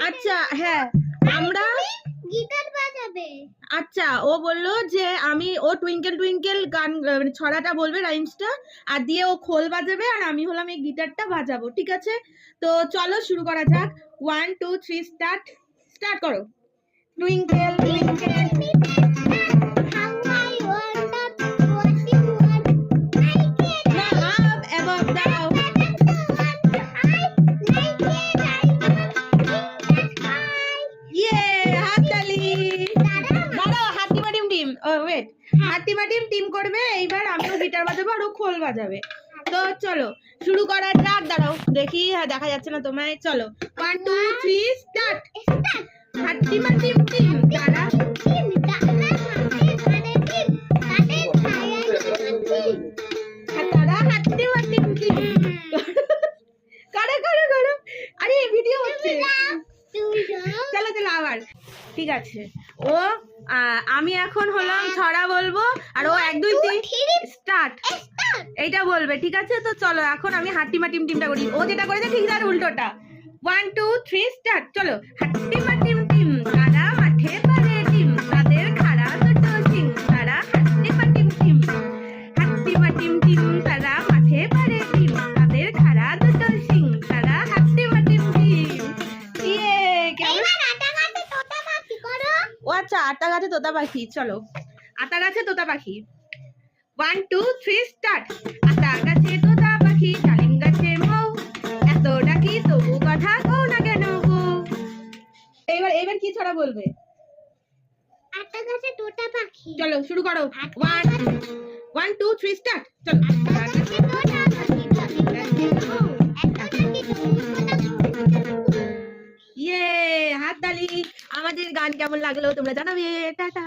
আচ্ছা হ্যাঁ আমরা গিটার বাজাবে। আচ্ছা ও বললো যে ও টুইঙ্কেল টুইঙ্কেল গান ছড়াটা বলবে রাইমসটা, আর দিয়ে ও খোল বাজাবে আর আমি হলাম এই গিটারটা বাজাবো, ঠিক আছে? তো চলো শুরু করা যাক। 1 2 3 স্টার্ট করো। টুইঙ্কেল টুইঙ্কেল টিম করবে এইবার, আমিও গিটার বাজাবো আর ও খোল বাজাবে। তো চলো শুরু করা যাক। দাঁড়াও দেখি, দেখা যাচ্ছে না তোমায়। চলো 1 2 3 স্টার্ট। হাট্টিমা টিম টিম তারা তারা হাট্টিমা টিম টিম করো করো করো। আরে ভিডিও হচ্ছে। চলো চলো আবার, ঠিক আছে। ও আমি এখন হলাম ছড়া বলবো আর ও 1 2 3 স্টার্ট এইটা বলবে, ঠিক আছে? তো চলো এখন আমি হাট্টিমা টিম টিমটা করি। ও যেটা করেছে ঠিক তার উল্টোটা। 1 2 3 স্টার্ট। চলো হাট্টিমা টিম টিম তারা মাঠে পারে টিম, তাদের খাড়া দুটো সিং, তারা হাট্টিমা টিম টিম। হাট্টিমা টিম টিম তারা মাঠে পারে টিম, তাদের খাড়া দুটো সিং, তারা হাট্টিমা টিম টিম। ও আচ্ছা, আটা গাছে তোতা পাখি। চলো আটা গাছে তোতা পাখি। 1 2 3 স্টার্ট। আটা গাছে তোতা পাখি, ডালিম গাছে মৌ, এত ডাকি তবু কথা কও না কেন গো। এবার কি ছড়া বলবে? আটা গাছে তোতা পাখি। চলো শুরু করো। 1 2 3 স্টার্ট। চলো আটা গাছে তোতা পাখি, ডালিম গাছে মৌ, এত ডাকি তবু কথা কও না কেন গো। ইয়ে হাততালি। আমাদের গান কেমন লাগলো তোমরা জানাবে। টাটা।